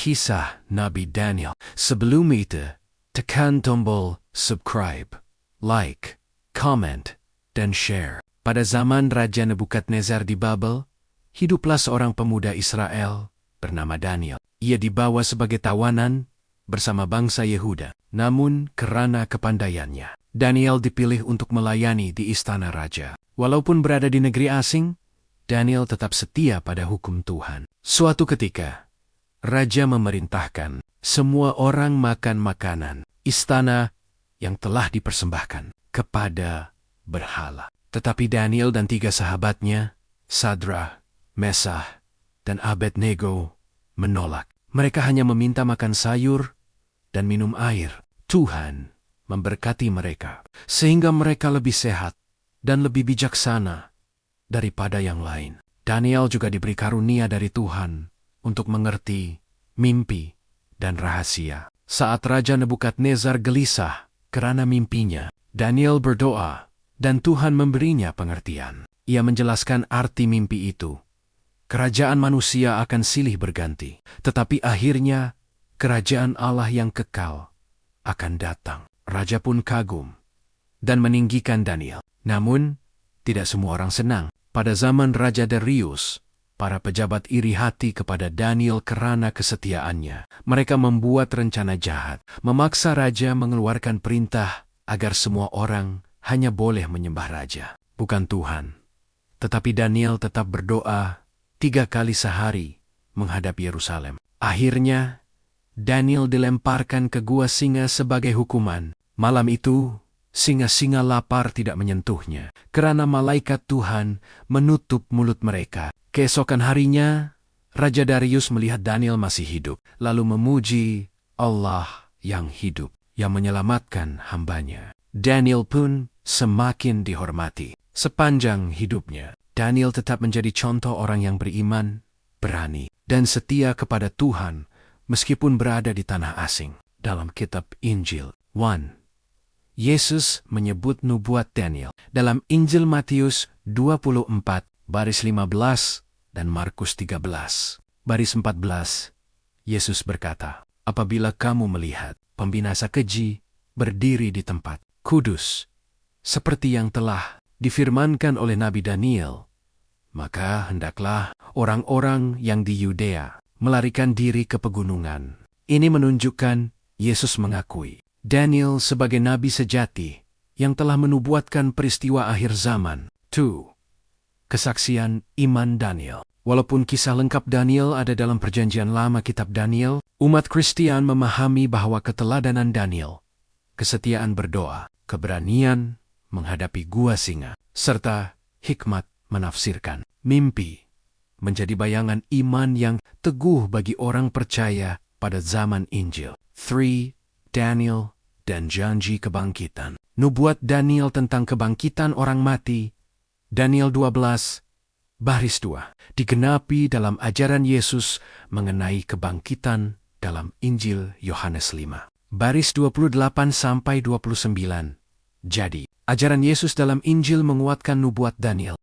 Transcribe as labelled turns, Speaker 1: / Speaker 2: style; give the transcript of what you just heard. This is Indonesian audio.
Speaker 1: kisah Nabi Daniel. Sebelum itu, tekan tombol subscribe, like, comment, dan share. Pada zaman Raja Nebukadnezar di Babel, hiduplah seorang pemuda Israel bernama Daniel. Ia dibawa sebagai tawanan bersama bangsa Yehuda. Namun, karena kepandaiannya, Daniel dipilih untuk melayani di istana raja. Walaupun berada di negeri asing, Daniel tetap setia pada hukum Tuhan. Suatu ketika, raja memerintahkan semua orang makan makanan istana yang telah dipersembahkan kepada berhala. Tetapi Daniel dan 3 sahabatnya, Sadrah, Mesah, dan Abednego, menolak. Mereka hanya meminta makan sayur dan minum air. Tuhan memberkati mereka, sehingga mereka lebih sehat dan lebih bijaksana daripada yang lain. Daniel juga diberi karunia dari Tuhan untuk mengerti mimpi dan rahasia. Saat Raja Nebukadnezar gelisah karena mimpinya, Daniel berdoa dan Tuhan memberinya pengertian. Ia menjelaskan arti mimpi itu. Kerajaan manusia akan silih berganti, tetapi akhirnya kerajaan Allah yang kekal akan datang. Raja pun kagum dan meninggikan Daniel. Namun, tidak semua orang senang. Pada zaman Raja Darius, para pejabat iri hati kepada Daniel karena kesetiaannya. Mereka membuat rencana jahat, memaksa raja mengeluarkan perintah agar semua orang hanya boleh menyembah raja, bukan Tuhan. Tetapi Daniel tetap berdoa 3 kali sehari menghadap Yerusalem. Akhirnya, Daniel dilemparkan ke gua singa sebagai hukuman. Malam itu, singa-singa lapar tidak menyentuhnya, karena malaikat Tuhan menutup mulut mereka. Keesokan harinya, Raja Darius melihat Daniel masih hidup, lalu memuji Allah yang hidup, yang menyelamatkan hambanya. Daniel pun semakin dihormati. Sepanjang hidupnya, Daniel tetap menjadi contoh orang yang beriman, berani, dan setia kepada Tuhan meskipun berada di tanah asing. Dalam kitab Injil 1, Yesus menyebut nubuat Daniel dalam Injil Matius 24, baris 15, dan Markus 13, baris 14. Yesus berkata, "Apabila kamu melihat pembinasa keji berdiri di tempat kudus, seperti yang telah difirmankan oleh Nabi Daniel, maka hendaklah orang-orang yang di Yudea melarikan diri ke pegunungan." Ini menunjukkan Yesus mengakui Daniel sebagai nabi sejati yang telah menubuatkan peristiwa akhir zaman. 2. Kesaksian iman Daniel. Walaupun kisah lengkap Daniel ada dalam Perjanjian Lama kitab Daniel, umat Kristian memahami bahwa keteladanan Daniel, kesetiaan berdoa, keberanian menghadapi gua singa, serta hikmat menafsirkan mimpi menjadi bayangan iman yang teguh bagi orang percaya pada zaman Injil. 3. Daniel dan janji kebangkitan. Nubuat Daniel tentang kebangkitan orang mati, Daniel 12, baris 2, digenapi dalam ajaran Yesus mengenai kebangkitan dalam Injil Yohanes 5, baris 28-29. Jadi, ajaran Yesus dalam Injil menguatkan nubuat Daniel.